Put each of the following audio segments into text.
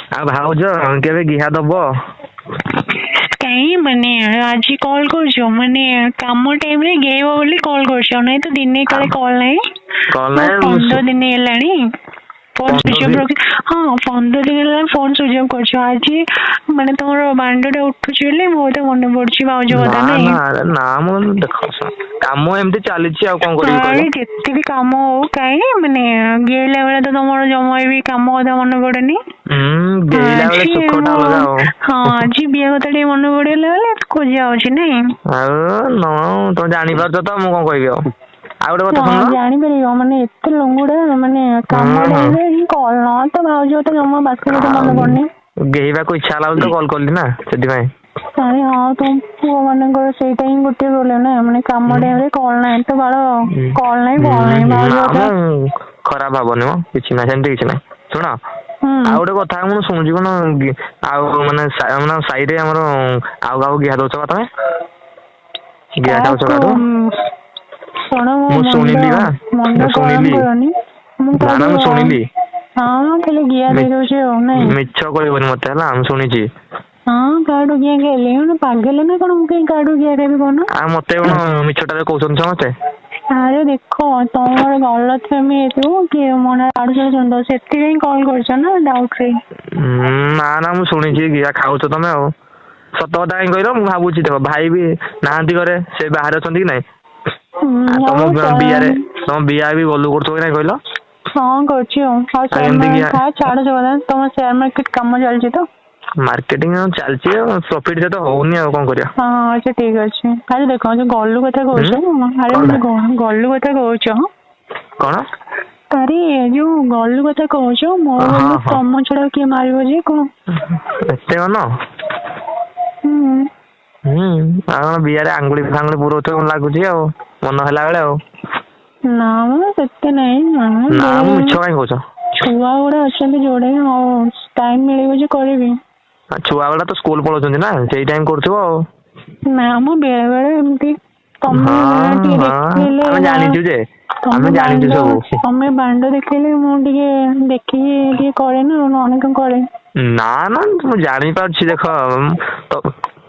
ଆଉ ଭାଉଜ କେବେ ଗିହା ଦବ? କାଇଁ ମାନେ ଆଜି କଲ୍ କରୁଛ ମାନେ କାମ ଟାଇମ ରେ ଗେଇବ ବୋଲି କଲ୍ କରୁଛ ନାଇଁ ତ ଦିନେ କାଳେ କଲ୍ ନାହିଁ। କଲ୍ ମୁଁ ନାହିଁ 15 ଦିନ ହେଲାଣି ଫୋନ ସୁଇଚ୍ ଅଫ୍ ରଖି ହଁ 15 ଦିନ ହେଲାଣି ଫୋନ ସୁଇଚ୍ ଅଫ୍ କରିଛ ଆଜି ମାନେ ତମର ମାଇଣ୍ଡ ଟା ଉଠୁଛି ବୋଲି ବହୁତ ମନେ ପଡୁଛି ଭାଉଜ କଥା ନାଇଁ। ନା ମୁଁ ଦେଖ କାମ ଏମିତି ଚାଲିଛି ଆଉ କଣ କରିବି ଆରେ କହିଲ? ଯେତେ ବି କାମ ହଉ କାହିଁ ମାନେ ଗେଇଲା ବେଳେ ତ ତମର ଜମା ବି କାମ କଥା ମନେ ପଡେନି। ଗେଇଲା ବେଳେ ଆଜି ସୁଖ ଟା ମୁଁ ଅଲଗା ଆଉ। ହଁ ଆଜି ବିହା କଥା ଟିକେ ମନେ ପଡିଗଲା ବୋଲି ଖୋଜା ହଉଛି ନାଇଁ। ଆଉ ତମେ ଜାଣିପାରୁଛ ତ ମୁଁ କଣ କହିବି ଆଉ। ଆଉ ଗୋଟେ କଥା ହଁ ଶୁଣୁନ। ଜାଣିପାରିବ ମାନେ ଏତେ ଲଙ୍ଗୁଡା ମାନେ କାମ ହୁଁ ଟାଇମ ରେ ହିଁ କଲ୍ ନ ତ ଭାଉଜ ତ ଜମା ବାକି କଥା ମନେ ପଡୁନି। ଗେଇବାକୁ ଇଚ୍ଛା ହେଲା ବୋଲି ତ କଲ୍ କଲି ନା ସେଥିପାଇଁ। ଆରେ ହଁ ତମ ପୁଅ ମାନଙ୍କର ସେଇଟା ହିଁ ଗୋଟେ ପ୍ରୋବ୍ଲେମ ନା ମାନେ କାମ ଟାଇମ ରେ କଲ୍ ନାହିଁ ତ ବାଳ କଲ୍ ନାହିଁ ବଳ ନାହିଁ ଭାଉଜ କଥା। ଖରାପ ଭାବନି ମ କିଛି ନାହିଁ ସେମିତି କିଛି ନାହିଁ ଶୁଣ ହୁଁ ଆଉ ଗୋଟେ କଥା ମୁଁ ଶୁଣୁଛି କଣ ଆଉ ମାନେ ସାହିରେ ଆମର ଆଉ କାହାକୁ ଗିହା ଦଉଛ ବା ତମେ? ଗିଆ ଖାଉଛ କାହାକୁ କାହାଠୁ? ଶୁଣ ମୋ ମୁଁ ଶୁଣିଲି ବା ମୁଁ ମୁଣ୍ଡ ଗରମ ଶୁଣିଲି କରନି ମୁଁ ନା ନା କାହାଠୁ ମୁଁ ଶୁଣିଲି ହଁ ଖାଲି ଗିଆ ଦେଇ ଦଉଛି ଆଉ ନାଇଁ। ମିଛ କହିବନି ମତେ ହେଲା ମୁଁ ଶୁଣିଛି। ହଁ କାହାଠୁ ଗିଆ ଗାଇଲି ମାନେ ପାଗଳ ନା କଣ ମୁଁ କାଇଁ କାହାଠୁ ଗିଆ ଗାଇବି କହୁନ? ଆଉ ମତେ କଣ ମିଛଟାରେ କହୁଛନ୍ତି ସମସ୍ତେ? ଆରେ ଦେଖ ତମର ଗଲତଫ୍ୟାମି ହେଇଥିବ କିଏ ମୋ ନାଁ ରେ ଆଡୁ ସାଡୁ ଶୁଣିଥିବ ସେଥିପାଇଁ କଲ୍ କରିଛ ନା ଡାଉଟ ରେ। ନା ନା ମୁଁ ଶୁଣିଛି ଗିଆ ଖାଉଛ ତମେ ଆଉ। ସତ କଥା କାଇଁ କହିଲ ମୁଁ ଭାବୁଛି ଦେଖ ଭାଇ ବି ନାହାନ୍ତି ଘରେ ସେ ବାହାରେ ଅଛନ୍ତି କି ନାଇଁ? ଆଉ ହଉ ତମ ବିହା ବି ଗଲୁ କରୁଥିବ କି ନାଇଁ କହିଲ? ହଁ କରୁଛି ଆଉ ଏମିତି ଗିହା ଛାଡ ସେ କଥା ତମ ସେୟାର ମାର୍କେଟ କାମ ଚାଲିଛି ତ? ମାର୍କେଟିଂ ଚାଲିଛି ଆଉ ପ୍ରଫିଟ ସେତ ହଉନି ଆଉ କଣ କରିବା। ହଁ ଆଚ୍ଛା ଠିକ ଅଛି ଆରେ ଦେଖ ଯୋଉ ଗଲୁ କଥା ହୁଁ କହୁଛ ଆରେ କଣଟା ଗଲୁ କଥା କହୁଛ କଣ? ଆରେ ଯୋଉ ଗଲୁ କଥା କହୁଛ ମୋ ହଁ ଗଲୁ ହଁ ତମ ଛଡା କିଏ ମାରିବ ଯେ କଣ? ଏତେ ମାନେ? ହୁଁ। ଆଉ କଣ ବିହାରେ ଆଙ୍ଗୁଳି ଫାଙ୍ଗୁଳି ପୁରଉଥିବ ଲାଗୁଛି ଆଉ ମନ ହେଲା ବେଳେ ଆଉ। ନା ମ ସେତେ ନାଇଁ ନା ବେଳେ ମୁଁ ମିଛ ବେଳେ କାଇଁ କହୁଛ? ଛୁଆ ଗୁଡା ଅଛନ୍ତି ଯୋଉଟା ଆଉ ଟାଇମ ମିଳିବ ଯେ କରିବି। ଛୁଆ ଗୁଡା ତ ସ୍କୁଲ ପଳଉଛନ୍ତି ନା ସେଇ ଟାଇମ କରୁଥିବ ଆଉ। ନା ମ ବେଳେ ବେଳେ ଏମିତି ତମେ ହଁ ଟିକେ ହଁ ଦେଖେଇଲେ ଆମେ ଜାଣିଛୁ ଯେ ଆମେ ତମେ ଜାଣିଛୁ ସବୁ। ବାଣ୍ଡ ଦେଖେଇଲେ ମୁଁ ଟିକେ ଦେଖିକି ଟିକେ କରେ ନା ନହେଲେ କଣ କରେ। ନା ନା ମୁଁ ଜାଣିପାରୁଛି ଦେଖ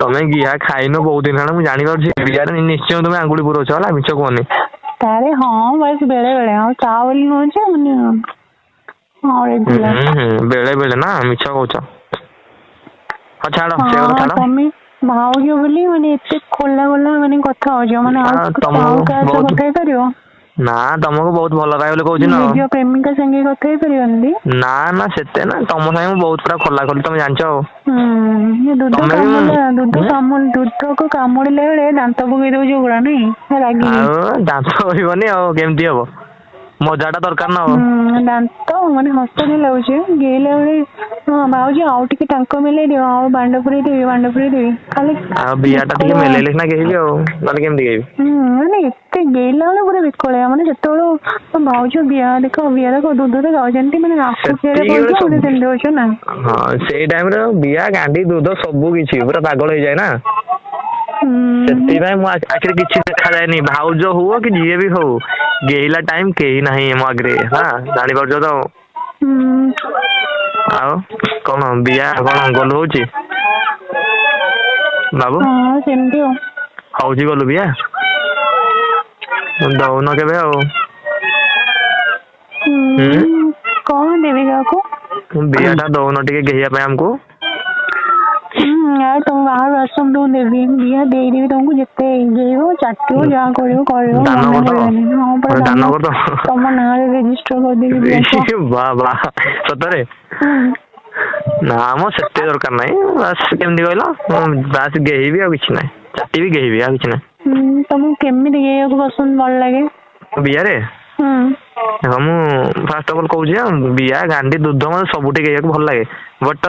ତମେ ଗିହା ଖାଇନ ବହୁତ ଦିନ ହେଲାଣି ମୁଁ ଜାଣିପାରୁଛି ବିହାରେ ନିଶ୍ଚୟ ତମେ ଆଙ୍ଗୁଳି ପୁରଉଛ ହେଲା ମିଛ କୁହନି। ଆରେ ହଁ ବାସ୍ ବେଳେ ବେଳେ ଆଉ ତା ବୋଲି ନୁହଁ ଯେ ମାନେ ହଁ ରେଗୁଲାର। ବେଳେ ବେଳେ ନା ମିଛ କହୁଛ। ହଉ ଛାଡ ସେ କଥା ହଁ ଛାଡ। ତମେ ଭାଉଜ ବୋଲି ମାନେ ଏତେ ଖୋଲା ମାନେ କଥା ହଉଛ ମାନେ ଆଉ ତମକୁ କାହା ସହ ବହୁତ କଥା ହେଇପାରିବ? ନା ତମକୁ ବହୁତ ଭଲ ପାଏ ବୋଲି କହୁଛି ନା ଆଉ। ନିଜ ପ୍ରେମିକା ସାଙ୍ଗେ କଥା ହେଇପାରିବନି? ନା ନା ସେତେ ନା ତମ ସାଙ୍ଗେ ମୁଁ ବହୁତ ପୁରା ଖୋଲା ଖୋଲି ତମେ ଜାଣିଛ ଆଉ। ହୁଁ ଦୁଧ ତମେ ବି ଦୁଧକୁ କାମୁଡିଲା ବେଳେ ଦାନ୍ତ ପକେଇ ଦଉଛି ପୁରା ନାଇଁ? ରାଗିକି। ଆଉ ଦାନ୍ତ ରହିବନି ଆଉ କେମିତି ହବ ମଜା ଟା ଦରକାର ନା ଆଉ। ଦାନ୍ତ ମାନେ ହସ ବି ଲାଗୁଛି ଗେଇଲା ବେଳେ ହଁ ଭାଉଜ ଆଉ ଟିକେ ଟାଙ୍କ ମିଲେଇ ଦିଅ ଆଉ ବାଣ୍ଡ ପୁରେଇ ଦେବି ଖାଲି ଆଉ ବିହା ଟା ଟିକେ ବେକଳିଆ ମେଲେଇଲେ ସିନା ଗେଇବି ଆଉ ନହେଲେ କେମିତି ଗେଇବି। ମାନେ ଏତେ ଗେଇଲା ବେଳକୁ ପୁରା ବିକଳିଆ ମାନେ ଯେତେବେଳୁ ଭାଉଜ ବିହା ଦେଖ ଦୁଧ ତ ଯେମିତି ମାନେ ଆଖି ପିଆରେ ସେତିକି ବେଳେ ପଡିଥିବ ସବୁ ସେମିତି ହଉଛ ନା। ହଁ ସେଇ ଟାଇମ ରେ ବିହା ଗାଣ୍ଡି ଦୁଧ ସବୁ କିଛି ପୁରା ପାଗଳ ହେଇଯାଏ ନା। ହୁଁ ସେଥିପାଇଁ ମୋ ଆଖିରେ କିଛି ଦେଖାଯାଏନି ଭାଉଜ ହୁଅ କି ଯିଏ ବି ହଉ ଗେଇଲା ଟାଇମ କେହି ନାହିଁ ମୋ ଆଗରେ ହଁ ଜାଣିପାରୁଛ ତ ଆଉ। ଆଉ କଣ ବିହା କଣ ଗଲୁ ହଉଛି? ବାବୁ ହଁ ସେମିତି ଆଉ। ହଉଛି ଗଲୁ ବିହା ଦଉନ କେବେ ଆଉ। କଣ ଦେବି କାହାକୁ? ବିହା ଟା ଦଉନ ଟିକେ ଗେଇଆ ପାଇଁ ଆମକୁ। ଆଉ ତମ ବାହାଘର ଆସନ୍ତୁ ଦେବି ବିହା ଦେଇଦେବି ତମକୁ ଯେତେ ଗେଇବ ଯାହା କରିବ ଦାନ ମନା କରିଦବ କରିବେନି ହଁ ପୁରା ଗୋଟେ ଦାନ ଧାନ କରିଦବ ତମ ନାଁରେ ରେଜିଷ୍ଟର କରିଦେବି ବିହାକୁ। ବା ବା ସତରେ? ହୁଁ। ନା ମ ସେତେ ଦରକାର ନାହିଁ ବାସ୍ କେମିତି କହିଲ ବାସ୍ ଗେଇବି ଆଉ କିଛି ନାହିଁ। ଚାଟିବି ଗେଇବି ଆଉ କିଛି ନାହିଁ। ତମକୁ କେମିତି ଗେଇବାକୁ ପସନ୍ଦ ଭଲ ଲାଗେ? ବିହାରେ ହୁଁ ହଁ ମୁଁ ଫାଷ୍ଟ ଅଫ ଅଲ କହୁଛି ବିହା ଗାଣ୍ଡି ଦୁଧ ମତେ ସବୁଠି ଗେଇବାକୁ ଭଲ ଲାଗେ। ବଟ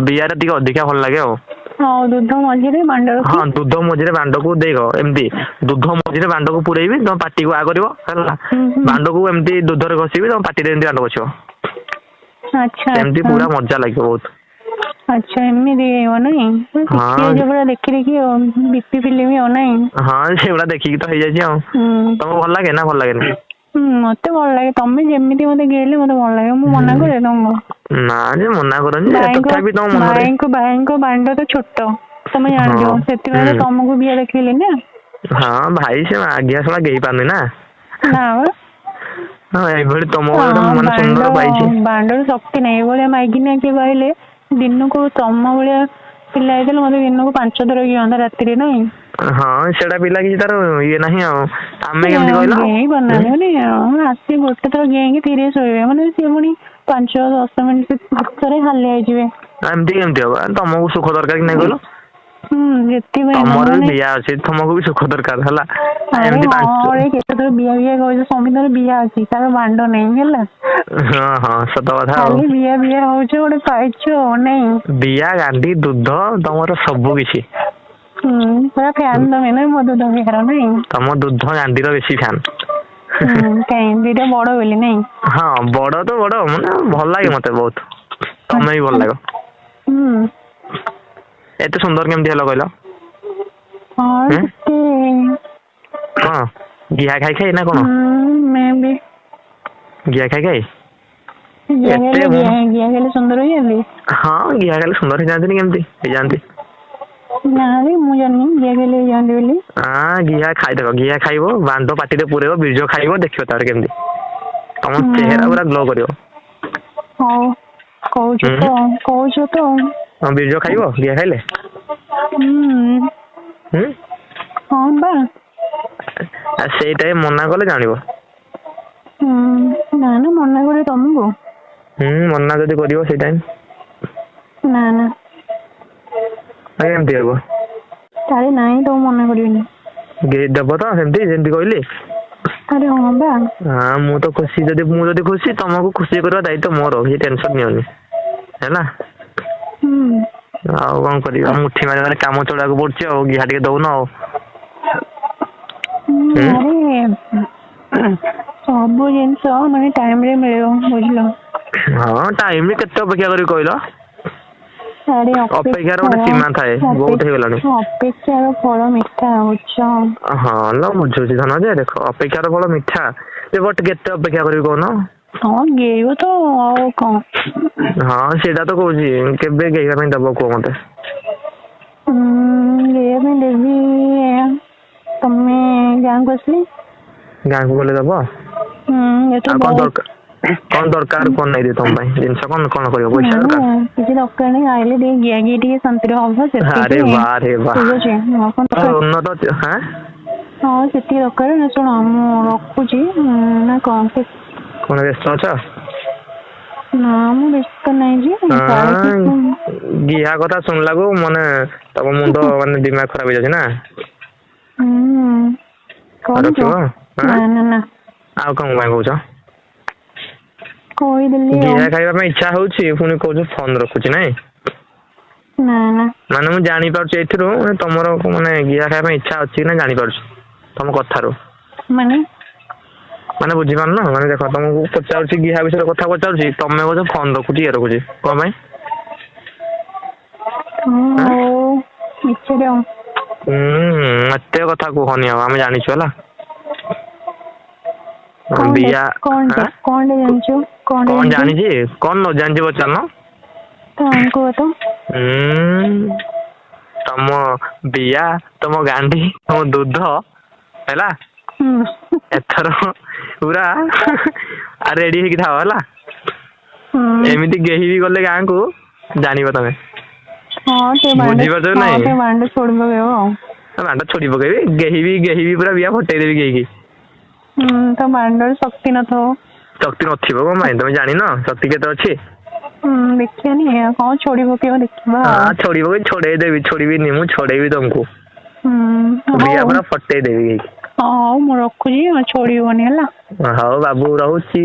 ବିହାରେ ଟିକେ ଅଧିକା ଭଲ ଲାଗେ ଆଉ। ହଉ ଦୁଧ ମଝିରେ ମାଣ୍ଡ ହଁ ରଖି ଦୁଧ ମଝିରେ ବାଣ୍ଡକୁ ଦେଇବ ଏମିତି ଦୁଧ ମଝିରେ ବାଣ୍ଡକୁ ପୁରଇବି ତମ ପାଟିକୁ ଆଗ କରିବ ହେଲା ହୁଁ ହୁଁ ବାଣ୍ଡକୁ ଏମିତି ଦୁଧରେ ଘଷିବି ତମ ପାଟିରେ ଏମିତି ଦାନ୍ତ ଘଷିବ। ଆଚ୍ଛା ସେମିତି ଆଚ୍ଛା ପୁରା ମଜା ଲାଗିବ ବହୁତ। ଆଚ୍ଛା ଏମିତି ଗେଇବ ନାଇଁ ଶିଖି ହଁ ଯାଇଛ ପୁରା ଦେଖି ଦେଖି ଆଉ ବିପି ଫିଲ୍ମ ଆଉ ନାଇଁ? ହଁ ସେଇଭଳିଆ ଦେଖିକି ତ ହେଇଯାଇଛି ଆଉ ହୁଁ ତମକୁ ଭଲ ଲାଗେ ନା ଭଲ ଲାଗେନି? ମତେ ଭଲ ଲାଗେ ତମେ ଯେମିତି ମତେ ଗେଇଲେ ମତେ ଭଲ ଲାଗେ ମୁଁ ମନା କରେ ତମକୁ ନା ଯେ ମନା କରନି ଯେ, ତଥାପି ତମ ମନରେ ଭାଇଙ୍କ ବାଣ୍ଡ ତ ଛୋଟ ତମେ ଜାଣିଛ ସେଥିପାଇଁ ତ ତମକୁ ବିଆ ଦେଖେଇଲି ନା। ହଁ ଭାଇ ସେ ଆଜ୍ଞା ଶଳା ଗେଇ ପାରୁନି ନା। ନା ହଁ ଏଇଭଳି ତମ ଭଳି ଗୋଟେ ମାନେ ସୁନ୍ଦର ପାଇଛି। ବାଣ୍ଡର ଶକ୍ତି ନାହିଁ ଏଇଭଳିଆ ମାଇକିନା କିଏ କହିଲେ ଦିନକୁ ତମ ଭଳିଆ ପିଲା ହେଇଥିଲେ ମତେ ଦିନକୁ 5 ଥର କିଅନ୍ତା ରାତିରେ ନାଇଁ। ହଁ ସେଟା ପିଲା କିଛି ତାର ଇଏ ନାହିଁ ଆଉ ଆମେ କେମିତି କହିଲ ଗେଇ ପାରୁନାହାନ୍ତି ମାନେ ରାତି ଗୋଟେ ଥର ଗେଇକି ଧୀରେ ଶୋଇବେ ମାନେ ସିଏ ପୁଣି 5-10 ମିନିଟ୍ ଭିତରେ ହାଲିଆ ହେଇଯିବେ। ଏମିତି କେମିତି ହବ ତମକୁ ସୁଖ ଦରକାର କି ନାଇଁ କହିଲ। ସେଥିପାଇଁ ତମର ବି ବିଆ ଅଛି ତମକୁ ବି ସୁଖ ଦରକାର ହେଲା। ଏମିତି କେତେଥର ବିଆ କହିଛ ସମିତର ବିଆ ଅଛି ତାର ବାଣ୍ଡ ନାହିଁ ହେଲା। ହଁ ସତ କଥା ଆଉ। ଖାଲି ବିଆ ହଉଛ ଗୋଟେ ପାଇଛ ନାଇଁ। ବିଆ ଗାଣ୍ଡି ଦୁଧ ତମର ସବୁ କିଛି। ପୁରା ଫ୍ୟାନ ତମେ ନାଇଁ ମୋ ଦୁଧ ବିଆର ନାଇଁ। ତମ ଦୁଧ ଗାଣ୍ଡିର ବେଶୀ ଫ୍ୟାନ। କାଇଁ ଦିଟା ବଡ ବୋଲି ନାଇଁ। ହଁ ବଡ ତ ବଡ ମାନେ ଭଲ ଲାଗେ ମତେ ବହୁତ ତମେ ବି ଭଲ ଲାଗ। ଏତେ ସୁନ୍ଦର କେମିତି ହେଲ କହିଲ? କଣ ଘିଆ ଖାଇ ନା କଣ? ଘିଆ ଖାଇ ଘିଆ ଖାଇଲେ ସୁନ୍ଦର ହେଇଯାଆନ୍ତି? ହଁ ଘିଆ ଖାଇଲେ ସୁନ୍ଦର ହେଇଯାଆନ୍ତିନି କେମିତି ହେଇଯାଆନ୍ତି। ନା ମୁଁ ଜାଣିନି ଘିଆ ଖାଇଲେ ହେଇଯାଆନ୍ତି ବୋଲି। ଘିଆ ଖାଇଦବ ଘିଆ ଖାଇବ ବାଣ୍ଡ ପାଟିରେ ପୁରେଇବ ବୀର୍ଯ୍ୟ ଖାଇବ ଦେଖିବ ତାପରେ କେମିତି ତମ ଚେହେରା ପୁରା ଗ୍ଲୋ କରିବ। ହଉ କହୁଛୁ ତ ହଁ ବୀର୍ଯ୍ୟ ଖାଇବ ଘିଆ ଖାଇଲେ? ହଁ ବା। ସେଇଟା ମନା କଲେ ଜାଣିବ। ନା ମନା କରେ ତମକୁ? ମନା ଯଦି କରିବ ସେଇ ଟାଇମ୍। ନା। କେମିତି ହବ? ଆରେ ନାଇଁ ତ ମନା କରିବିନି। ଦେବ ତ ସେମିତି ଯେମିତି କହିଲି। ଆରେ ହଁ ବା। ମୁଁ ତ ଖୁସି ମୁଁ ଯଦି ଖୁସି ତମକୁ ଖୁସି କରିବା ଦାୟିତ୍ୱ ମୋର କିଛି ଟେନସନ ନିଅନି ହେଲା। ଆଉ କଣ କରିବା ମୁଠି ମାରିବାରେ କାମ ଚଳେଇବାକୁ ପଡୁଛି ଆଉ ଘିଆ ଟିକେ ଦଉନ ଆଉ। ସବୁ ଜିନିଷ ମାନେ ଟାଇମ ରେ ମିଳିବ ବୁଝିଲ। ହଁ ଟାଇମ କେତେ ଅପେକ୍ଷା କରିବି କହିଲ? ଅପେକ୍ଷାର ଗୋଟେ ସୀମା ଥାଏ ବହୁତ ହେଇଗଲାଣି। ଅପେକ୍ଷାର ଫଳ ମିଠା ବୁଝୁଛ। ହଁ ବୁଝୁଛି ଧନ ଯେ ଦେଖ ଅପେକ୍ଷାର ଫଳ ମିଠା ବଟ କେତେ ଅପେକ୍ଷା କରିବି କହୁନ? ଗେଇବ ତ ଆଉ କଣ? ସେଇଟା ତ କହୁଛି କେବେ ଗେଇବା ପାଇଁ ଦବ କୁହ ମତେ? ଗେଇବା ପାଇଁ ଦେବି ତମେ ଗାଁକୁ ଆସିଲେ। ଗାଁକୁ ଗଲେ ଦବ? ଆଉ କଣ ଦରକାର କଣ ନେଇଦେବି ତମ ପାଇଁ ଜିନିଷ କଣ କରିବ ପଇସା ଦରକାର? କିଛି ଦରକାର ନାହିଁ ଆଇଲେ ଟିକେ ଘିଆ ଟିକେ ଶାନ୍ତିରେ ହବ ସେତିକି। ଆରେ ବା ଠିକ ଅଛି ଉନ୍ନତ ସେତିକି ଦରକାର ନା ଶୁଣ ମୁଁ ରଖୁଛି ନା କଣ? କଣ ବ୍ୟସ୍ତ ଅଛ? ନା ମୁଁ ବ୍ୟସ୍ତ ନାହିଁ ଯେ ଘିଆ କଥା ଶୁଣିଲାକୁ ମାନେ ତମ ମୁଣ୍ଡ ମାନେ ଦିମାଗ ଖରାପ ହେଇଯାଉଛି ନା? ରଖିବ ନା। ଆଉ କଣ ପାଇଁ କହୁଛ? କହିଦେଲି ଆଉ। ଘିଆ ଖାଇବା ପାଇଁ ଇଚ୍ଛା ହଉଛି ପୁଣି କହୁଛ ଫୋନ ରଖୁଛି ନାଇଁ? ନା। ମାନେ ମୁଁ ଜାଣିପାରୁଛି ଏଥିରୁ ତମର ମାନେ ଘିଆ ଖାଇବା ପାଇଁ ଇଚ୍ଛା ଅଛି କି ନା ଜାଣିପାରୁଛି ତମ କଥାରୁ। ମାନେ ବୁଝିପାରୁନ ମାନେ ଦେଖ ତମକୁ ପଚାରୁଛି ଘିଆ ବିଷୟରେ କଥା ପଚାରୁଛି ତମେ କହୁଛ ଫୋନ ରଖୁଛି ଇଏ ରଖୁଛି କଣ ପାଇଁ? ମିଛରେ ଆଉ। ଏତେ କଥା କୁହନି ଆଉ ଆମେ ଜାଣିଛୁ ହେଲା। କଣଟେ ଜାଣିଛୁ? କଣ ଜାଣିଛି କଣ ନ ଜାଣିଛି ପଚାରୁନ? କୁହ ତ। ତମ ବିଆ ତମ ଗାଣ୍ଡି ତମ ଦୁଧ ହେଲା ଏଥର ପୁରା ରେଡି ହେଇକି ଥାଅ ହେଲା। ଏମିତି ଗେହିବି ଗଲେ ଗାଁକୁ ଜାଣିବ ତମେ। ବୁଝିପାରୁଛ ନାଇଁ? ବାଣ୍ଡ ଛୋଡି ପକେଇବି ଗେହିବି ପୁରା ବିଆ ଫଟେଇଦେବି ଗେହିକି। ତ ବାଣ୍ଡରେ ଶକ୍ତି ନଥିବ। ଶକ୍ତି ନଥିବ କଣ ପାଇଁ ତମେ ଜାଣିନ ଶକ୍ତି କେତେ ଅଛି? ଦେଖିବାନି କଣ ଛୋଡି ପକେଇବ ଦେଖିବା ଆଉ। ଛୋଡେଇଦେବି ଛୋଡିବିନି ମୁଁ ଛଡେଇବି ତମକୁ। ବିଆ ହଉ ପୁରା ଫଟେଇ ଦେବି। ହଉ ମୁଁ ରଖୁଛି ଛୋଡିବନି ହେଲା। ହଉ ବାବୁ ରହୁଛି।